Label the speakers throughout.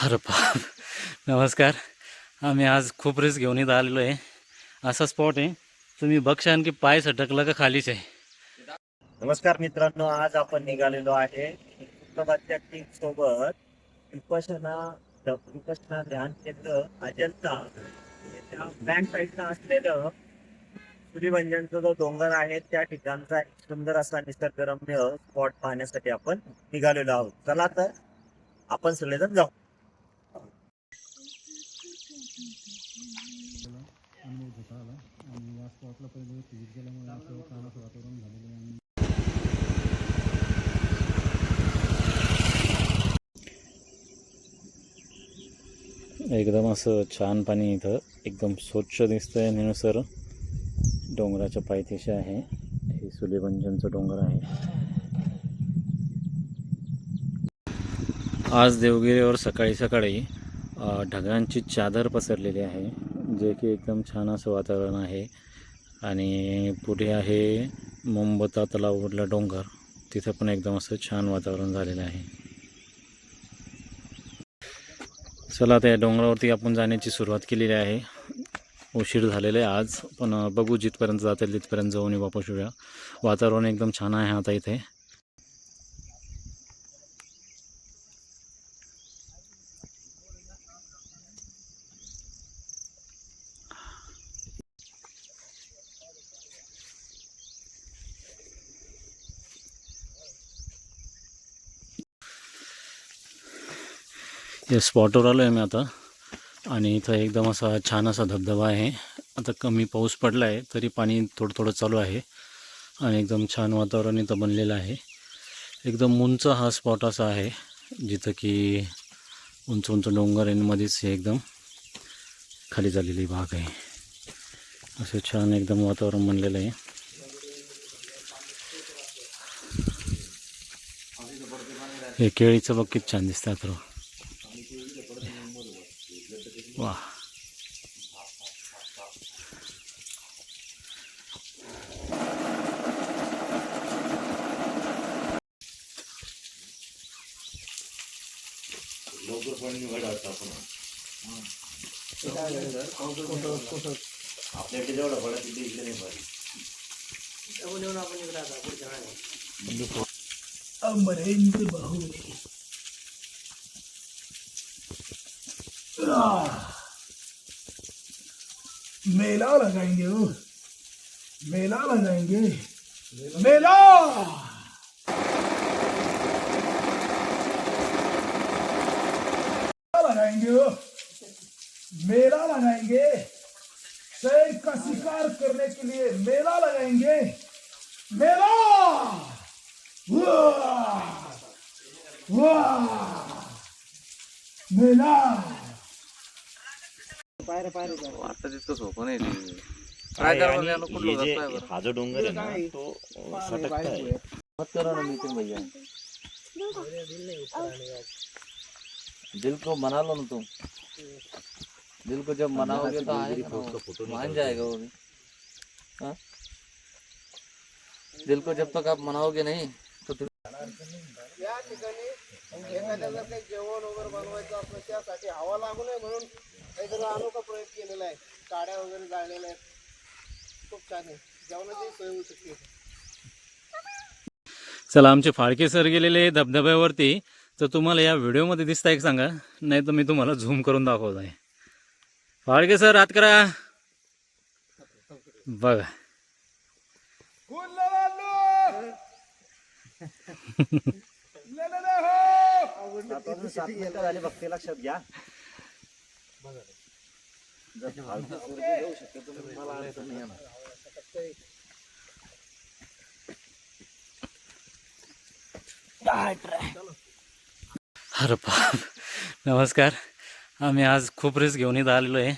Speaker 1: अरे बाप. नमस्कार. आम्ही आज खूप रिस्क घेऊन इथं आलेलो आहे. असा स्पॉट आहे तुम्ही बघशाल की पाय सटकला का खालीच आहे.
Speaker 2: नमस्कार मित्रांनो, आज आपण निघालेलो आहे कुटुंबाच्या टीम सोबत विपश्यना ध्यान केंद्र अजंता त्या बँक साईडला असलेलं सूर्यवंजनचा जो डोंगर आहे त्या ठिकाणचा एक सुंदर असा निसर्गरम्य स्पॉट पाहण्यासाठी आपण निघालेलो आहोत. चला तर आपण सगळेजण जाऊ.
Speaker 1: एकदम असं छान पाणी इथं एकदम स्वच्छ दिसतंय. निळसर डोंगराच्या पायथ्याशी आहे. हे सूर्यवंजनचं डोंगर आहे. आज देवगिरीवर सकाळी सकाळी ढगांची चादर पसरलेली आहे, जे की एकदम छान असं वातावरण आहे. आणि पुढे आहे मोमबता तलावावरला डोंगर, तिथं पण एकदम असं छान वातावरण झालेलं आहे. चला त्या डोंगरावरती आपण जाण्याची सुरुवात केलेली आहे. उशीर झालेला आहे आज, पण बघू जिथपर्यंत जाता येईल तिथपर्यंत जाऊन वापस येऊया. वातावरण एकदम छान आहे आता इथे. या स्पॉटवर आलो आहे मी आता, आणि इथं एकदम असा छान असा धबधबा आहे. आता कमी पाऊस पडला आहे तरी पाणी थोडं थोडं चालू आहे, आणि एकदम छान वातावरण इथं बनलेलं आहे. एकदम उंच हा स्पॉट असा आहे, जिथं की उंच उंच डोंगर आहे, मध्येच हे एकदम खाली झालेली भाग आहे. असं छान एकदम वातावरण बनलेलं आहे. हे केळीचं बघ किती छान दिसतं तर. वा.
Speaker 2: आपल्याकडे जेवढं पडा तिथे इकडे नाही पाहिजे.
Speaker 3: अमरेंद्र बाहुबली मेला लगाएंगे वो, मेला लगाएंगे, मेला लगाएंगे वो, मेला लगाएंगे, शेर का शिकार करने के लिए मेला लगाएंगे, मेला वाह वाह मेला.
Speaker 1: आता तितकं सोपं नाही ते.
Speaker 2: काय हा जो डोंगर आहे ना तो सटकता है.
Speaker 4: दिल को मना लो ना तुम. दिल को जब मनाओगे तो आएगा ना, मान जाएगा वो भी. हाँ? दिल को जब तक आप मनाओगे नहीं तो तुम.
Speaker 5: या ठिकाणी एखाद्या जर काही जेवण वगैरे बनवायचं असलं त्यासाठी हवा लागू नये म्हणून काहीतरी अनोखा प्रयोग केलेला आहे. काड्या वगैरे जाळलेल्या आहेत. खूप छान आहे. जेवणाची सोय होऊ शकते.
Speaker 1: चला, आमचे फाळके सर गेलेले धबधब्यावरती, तर तुम्हाला या व्हिडिओमध्ये दिसताय का सांगा, नाही तर मी तुम्हाला झूम करून दाखवत आहे. फाळके सर हात करा. बघा.
Speaker 2: झाले बघते, लक्षात घ्या.
Speaker 1: अरे बाप. नमस्कार. आम्ही आज खूप रिस्क घेऊन इथं आलेलो आहे.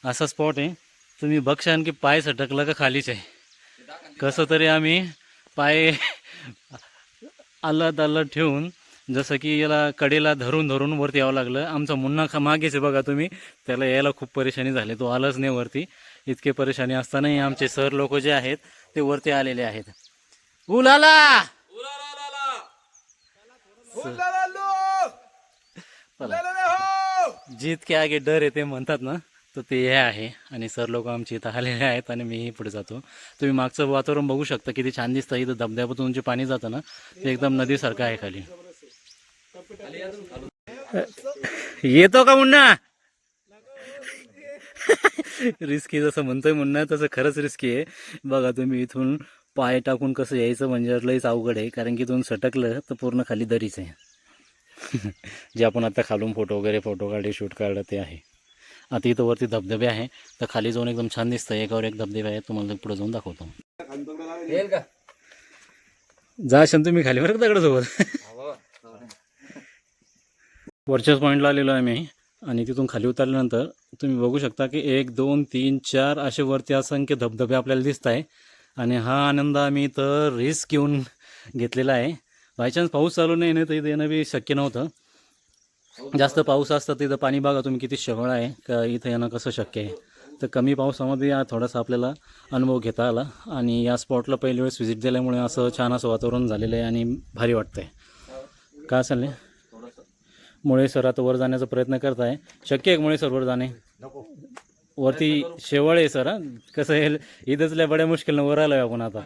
Speaker 1: असा स्पॉट आहे तुम्ही बघशाल की पाय सटकला का खालीच आहे. कसं तरी आम्ही पाय आल्लत ठेवून, जसं की याला कडेला धरून धरून वरती यावं लागलं. आमचा मुन्ना मागेच आहे बघा तुम्ही, त्याला यायला खूप परेशानी झाली, तो आलाच नाही वरती. इतके परेशानी असतानाही आमचे सर लोक जे आहेत ते वरती आलेले आहेत. उलाला
Speaker 3: चला
Speaker 1: जीत के आगे डर येते म्हणतात ना, तर ते हे आहे. आणि सर लोक आमची इथं आलेले आहेत आणि मीही पुढे जातो. तुम्ही मागचं वातावरण बघू शकता किती छान दिसतं. इथं धबधब्यातून जे पाणी जातं ना ते एकदम नदीसारखं आहे खाली. येतो का मुन्ना? रिस्की जसं म्हणतोय मुन्ना तसं खरंच रिस्की आहे. बघा तुम्ही इथून पाय टाकून कसं यायचं म्हणजे लईच अवघड आहे, कारण की इथून सटकलं तर पूर्ण खाली दरीच आहे. जे आपण आता खालून फोटो काढले शूट काढलं ते आहे. आता इथं वरती धबधबे आहे, तर खाली जाऊन एकदम छान दिसतं. एकावर एक धबधबे आहे, तुम्हाला पुढे जाऊन दाखवतो. जा असेल तुम्ही खाली बरं दगडासोबत. वरच्याच पॉईंटला आलेलो आहे मी. आणि तिथून खाली उतरल्यानंतर तुम्ही बघू शकता की 1 2 3 4 असे वरती असंख्य धबधबे आपल्याला दिसत आहे. आणि हा आनंद आम्ही इथं रिस्क घेऊन घेतलेला आहे. बायचान्स पाऊस चालू नाही ना तर इथं येणं बी शक्य नव्हतं. जास्त पाऊस असतं तिथं पाणी बघा तुम्ही किती शहळ आहे का, इथं येणं कसं शक्य आहे. तर कमी पावसामध्ये थोडासा आपल्याला अनुभव घेता आला. आणि या स्पॉटला पहिली वेळेस व्हिजिट दिल्यामुळे असं छान असं वातावरण झालेलं आहे आणि भारी वाटतं आहे. काय चालले मुळे सर आता वर जाण्याचा प्रयत्न करत आहे. शक्य आहे मुळे सर वर जाणे? वरती शेवळ आहे सर. कसं आहे इथंच लय बड्या मुश्किलनं वर आलोय आपण आता.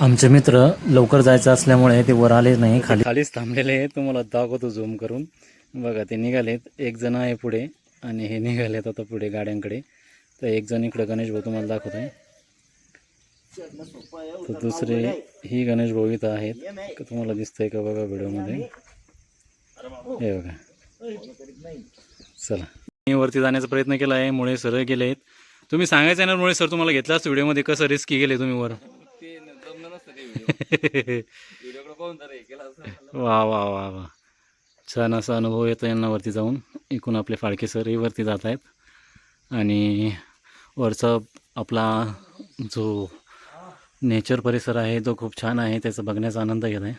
Speaker 1: आमचे मित्र लवकर जायचं असल्यामुळे ते वर आले नाही, खालीच थांबलेले आहे. तुम्हाला दाखवतो झूम करून. बघा ते निघालेत. एक जण आहे पुढे आणि हे निघालेत आता पुढे गाड्यांकडे. तर एक जण इकडे गणेश भाऊ तुम्हाला दाखवत आहे. तर दुसरे ही गणेश भाऊ इथं आहेत. तुम्हाला दिसतंय का बघा व्हिडिओमध्ये. हे बघा. चला मी वरती जाण्याचा प्रयत्न केला आहे. मुळे सर गेले आहेत. तुम्ही सांगायचं ना मुळे सर तुम्हाला घेतलं असतं व्हिडिओमध्ये कसं रिस्की गेले तुम्ही वर. वा वा वा वा छान असा अनुभव येतो यांना वरती जाऊन. इकडून आपले फाळके सरही वरती जात आहेत. आणि वरचा आपला जो नेचर परिसर आहे तो खूप छान आहे, त्याचा बघण्याचा आनंद घेत आहे.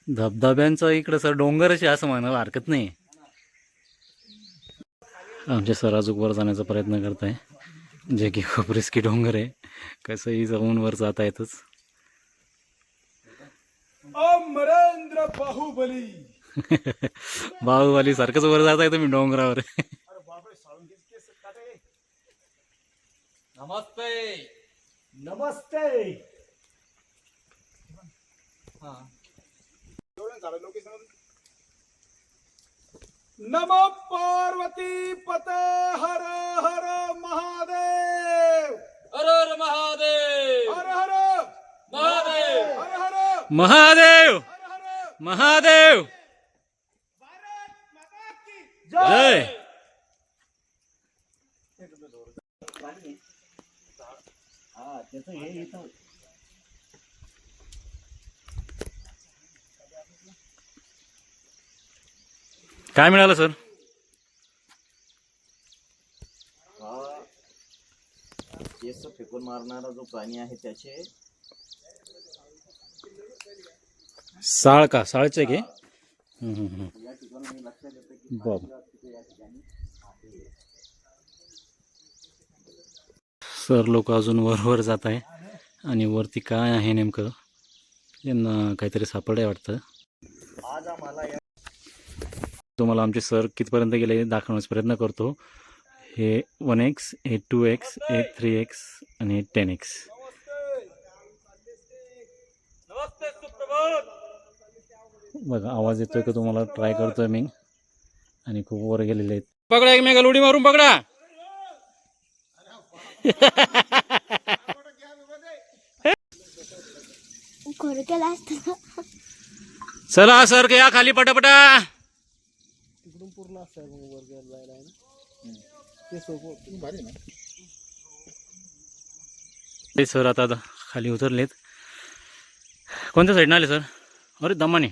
Speaker 1: धबधब्यांचं इकडं सर डोंगरच आहे असं म्हणायला हरकत नाही. आमचे सर अजून वर जाण्याचा प्रयत्न करत आहे, जे की खूप रिस्की डोंगर आहे. कसंही जाऊन वर जाता येतच.
Speaker 3: अमरेंद्र बाहुबली.
Speaker 1: बाहुबली सारखंच वर जात आहे तुम्ही डोंगरावर.
Speaker 4: नमस्ते.
Speaker 3: नमस्ते. नमो पार्वती पते हर हर महादेव.
Speaker 4: हर हर महादेव.
Speaker 3: हर हर
Speaker 4: महादेव.
Speaker 3: हर हर
Speaker 1: महादेव
Speaker 3: हर हर.
Speaker 1: महादेव
Speaker 3: भारत माता की
Speaker 1: जय. काय मिळालं सर?
Speaker 2: हा केस फेकून मारणारा जो प्राणी आहे त्याचे
Speaker 1: साळ का? साळचे घे. बाब सर लोक अजून वर जात आहे. आणि वरती काय आहे नेमकं यांना काहीतरी सापडे वाटतं.
Speaker 2: आज आम्हाला या
Speaker 1: तुम्हाला आमचे सर कितपर्यंत गेले दाखवण्याचा प्रयत्न करतो. हे 1x, हे 2x, हे 3x आणि हे 10x. बघा आवाज येतोय का तुम्हाला? ट्राय करतोय मी. आणि खूप वर गेलेले आहेत. पकडा एक मेगा उडी मारून पकडा. चला सर या खाली पटापटा.
Speaker 5: तिकडून पूर्ण असतं वर जायला आहे ना. ते सोपं भारी ना.
Speaker 1: ते सर आता खाली उतरलेत. कोणत्या साईडनं आले सर? अरे दमाने.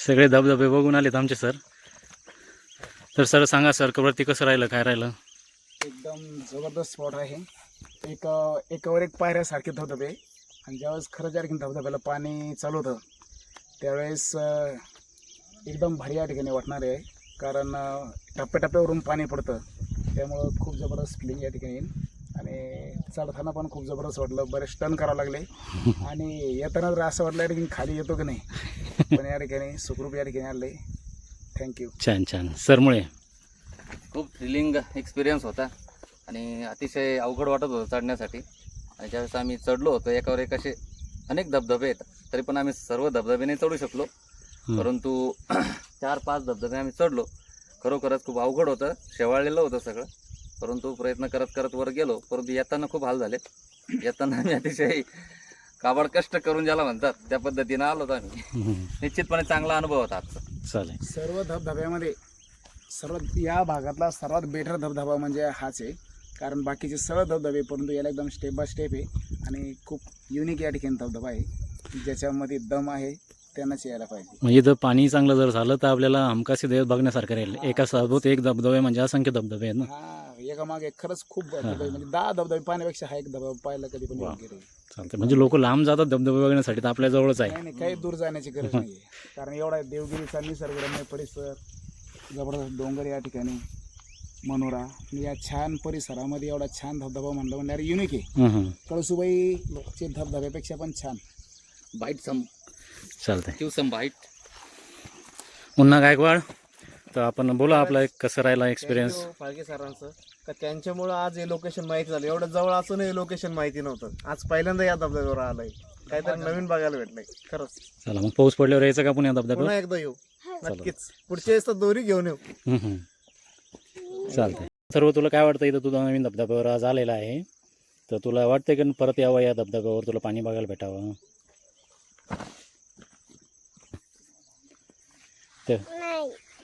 Speaker 1: सगळे धबधबे बघून आलेत आमचे सर. तर सर सांगा सर वरती कसं राहिलं काय राहिलं?
Speaker 3: एकदम जबरदस्त स्पॉट आहे. एकावर एक पायऱ्यासारखे धबधबे. आणि ज्यावेळेस खरंच या ठिकाणी धबधब्याला पाणी चालू होतं त्यावेळेस एकदम भारी या ठिकाणी वाटणार आहे. कारण टप्प्याटप्प्यावरून पाणी पडतं त्यामुळं खूप जबरदस्त फिलिंग या ठिकाणी येईल. आणि चढताना पण खूप जबरदस्त वाटलं, बरेच टर्न करावं लागले आणि येताना तर असं वाटलं की खाली येतो की नाही, पण या ठिकाणी सुखरूप या ठिकाणी आले. थँक्यू.
Speaker 1: छान छान. सरमुळे
Speaker 4: खूप थ्रिलिंग एक्सपिरियन्स होता आणि अतिशय अवघड वाटत होतं चढण्यासाठी. आणि ज्यावेळेस आम्ही चढलो होतो एकावर एक असे अनेक धबधबे आहेत, तरी पण आम्ही सर्व धबधबे नाही चढू शकलो, परंतु 4-5 धबधबे आम्ही चढलो. खरोखरच खूप अवघड होतं, शेवाळलेलं होतं सगळं, परंतु प्रयत्न करत करत वर गेलो. परंतु येताना खूप हाल झाले. येताना आम्ही अतिशय काबाड कष्ट करून ज्याला म्हणतात त्या पद्धतीनं आलो होतो आम्ही. निश्चितपणे चांगला अनुभव होता आजचा.
Speaker 1: चालेल.
Speaker 3: सर्व धबधब्यामध्ये सर्वात या भागातला सर्वात बेटर धबधबा म्हणजे हाच आहे, कारण बाकीचे सर्व धबधबे परंतु याला एकदम स्टेप बाय स्टेप आहे आणि खूप युनिक या ठिकाणी धबधबा आहे, ज्याच्यामध्ये दम आहे त्यांनाच यायला पाहिजे.
Speaker 1: म्हणजे जर पाणी चांगलं जर झालं तर आपल्याला हमखास देव बघण्यासारखं राहील. एका सोबत एक धबधबे म्हणजे असंख्य धबधबे आहेत ना.
Speaker 3: हा, एका मागे खरंच खूप धबधबे, म्हणजे 10 धबधबे पाहण्यापेक्षा हा एक धबधबा पाहायला कधी पण योग्य राहील.
Speaker 1: चालतं. म्हणजे लोक लांब जातात धबधबे बघण्यासाठी, तर आपल्या जवळच आहे.
Speaker 3: नाही नाही, काही दूर जाण्याची गरज नाही आहे, कारण एवढा देवगिरीचा निसर्गरम्य परिसर, जबरदस्त डोंगर या ठिकाणी, मनोरा, या छान परिसरामध्ये एवढा छान धबधबा म्हणल्यावर युनिक आहे. कळसुबाईचे धबधब्यापेक्षा पण छान.
Speaker 4: बाईट सम
Speaker 1: चालतंय.
Speaker 4: किंवा सम बाईट.
Speaker 1: पुन्हा गायकवाड, तर आपण बोला आपला एक कसं राहिला एक्सपिरियन्स.
Speaker 5: फाळके सरांचं का त्यांच्यामुळं आज हे लोकेशन माहिती झालं. एवढं जवळ असून हे लोकेशन माहिती नव्हतं. आज पहिल्यांदा या धबधब्यावर आलंय, काहीतरी नवीन बघायला भेटलंय खरंच.
Speaker 1: चला मग पाऊस पडल्यावर यायचं का पुण्या धबधब्यावर?
Speaker 5: पुन्हा एकदा येऊ नक्कीच. पुढच्या वेळेस तर दोरी घेऊन येऊ.
Speaker 1: चालतंय. सर्व तुला काय वाटतं, इथं तुझा नवीन धबधब्यावर आज आलेला आहे, तर तुला वाटतंय की परत यावं या धबधब्यावर, तुला पाणी बघायला भेटावं? तर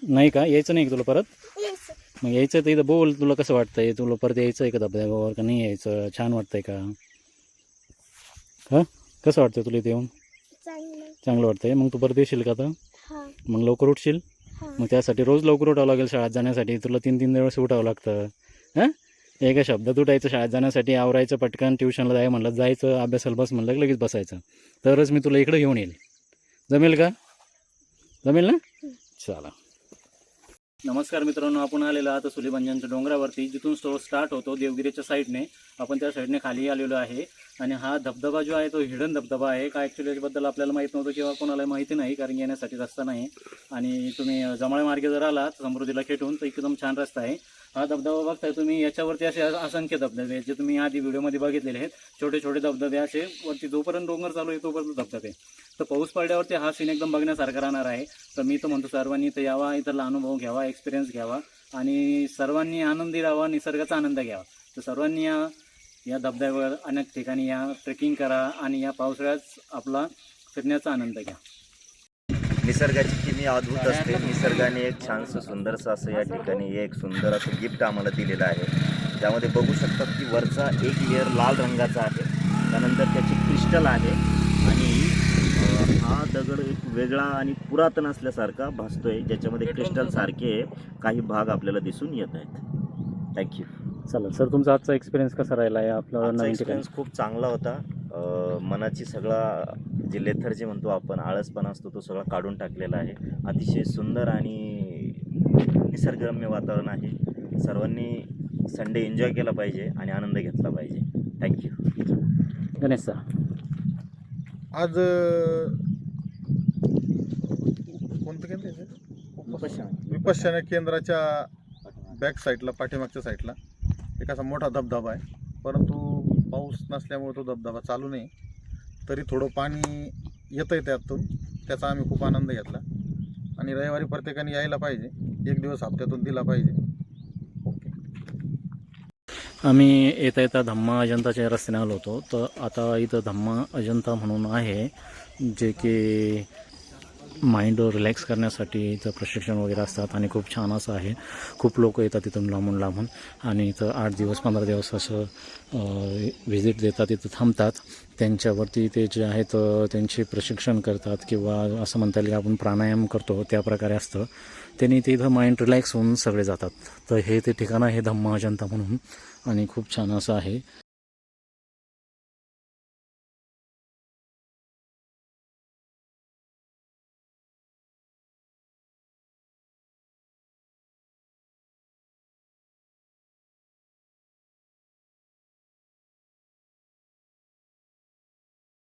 Speaker 1: नाही का, यायचं नाही का तुला परत? मग यायचं तर इथं बोल, तुला कसं वाटतंय, तुला परत यायचं आहे का धबधब्यावर का नाही यायचं? छान वाटतंय का? हां, कसं वाटतंय तुला इथे येऊन? चांगलं वाटतंय. मग तू परत येशील का आता? मग लवकर उठशील? मग त्यासाठी रोज लवकर उठावं लागेल शाळेत जाण्यासाठी. तुला 3-3 दिवस उठावं लागतं. हां, एका शब्दात उठायचं शाळेत जाण्यासाठी, आवरायचं पटकन, ट्युशनला जाय म्हणलं जायचं, अभ्यासाला बस म्हणलं लगेच बसायचं, तरच मी तुला इकडं घेऊन येईल. जमेल का? जमेल ना? चला. नमस्कार मित्रांनो, आपण आलेलो आहात सुलीबंजांच्या डोंगरावरती, जिथून स्टार्ट होतो देवगिरीच्या साईडने. आपण त्या साईडने खाली आलेलो आहे आणि हा धबधबा जो आहे तो हिडन धबधबा आहे का. ॲक्च्युली याच्याबद्दल आपल्याला माहीत नव्हतं किंवा कोणाला माहिती नाही, कारण येण्यासाठी रस्ता नाही. आणि तुम्ही जमाळे मार्गे जर आलात समृद्धीला खेटून तर एकदम छान रस्ता आहे. हा धबधबा बघताय तुम्ही, याच्यावरती असे असंख्य धबधबे आहेत जे तुम्ही आधी व्हिडिओमध्ये बघितलेले आहेत. छोटे छोटे धबधबे असे वरती, जोपर्यंत डोंगर चालू आहे तोपर्यंत धबधबे. तर पाऊस पडल्यावरती हा सीन एकदम बघण्यासारखा राहणार आहे. तर मी तर म्हणतो सर्वांनी इथं यावा, इथला अनुभव घ्यावा, एक्सपिरियन्स घ्यावा आणि सर्वांनी आनंदी राहावा, निसर्गाचा आनंद घ्यावा. तर सर्वांनी या धबधब्यावर अनेक ठिकाणी या, ट्रेकिंग करा आणि या पावसाळ्यात आपला फिरण्याचा आनंद घ्या.
Speaker 2: निसर्गाची किमी अद्भुत असते. निसर्गाने एक छानसं सुंदरसं असं या ठिकाणी एक सुंदर असं गिफ्ट आम्हाला दिलेलं आहे. त्यामध्ये बघू शकतात की वरचा एक लेअर लाल रंगाचा आहे, त्यानंतर त्याची क्रिस्टल आहे आणि हा दगड एक वेगळा आणि पुरातन असल्यासारखा भासतोय, ज्याच्यामध्ये क्रिस्टल सारखे काही भाग आपल्याला दिसून येत आहेत. थँक्यू.
Speaker 1: चला सर, तुमचा आजचा एक्सपिरियन्स कसा राहिला आहे आपला नवीन ठिकाणी?
Speaker 2: एक्सपिरियन्स खूप चांगला होता. मनाची सगळा जे लेथर्जी म्हणतो आपण, आळसपणा असतो तो सगळा काढून टाकलेला आहे. अतिशय सुंदर आणि निसर्गरम्य वातावरण आहे. सर्वांनी संडे एन्जॉय केला पाहिजे आणि आनंद घेतला पाहिजे. थँक्यू.
Speaker 1: गणेश सर,
Speaker 6: आज कोणतं केंद्र आहे? विपश्यना केंद्राच्या बॅक साईडला, पाठीमागच्या साईडला एक असा मोठा धबधबा आहे, परंतु पाऊस नसल्यामुळे तो धबधबा चालू नाही. तरी थोडं पाणी येतं आहे त्यातून, त्याचा आम्ही खूप आनंद घेतला. आणि रविवारी प्रत्येकाने यायला पाहिजे, एक दिवस हप्त्यातून दिला पाहिजे. ओके.
Speaker 1: आम्ही येता येता धम्मा अजंताच्या रस्त्याने आलो होतो. तर आता इथं धम्मा अजंता म्हणून आहे, जे की माइंड रिलॅक्स करण्यासाठी इथं प्रशिक्षण वगैरे असतात आणि खूप छान असं आहे. खूप लोक येतात तिथून लांबून लांबून आणि इथं 8 दिवस 15 दिवस असं व्हिजिट देतात, इथं थांबतात. त्यांच्यावरती ते जे आहेत त्यांचे प्रशिक्षण करतात किंवा असं म्हणता येईल की आपण प्राणायाम करतो त्या प्रकारे असतं. त्यांनी ते इथं माइंड रिलॅक्स होऊन सगळे जातात. तर हे ते ठिकाण आहे धम्मा अजंता म्हणून आणि खूप छान असं आहे.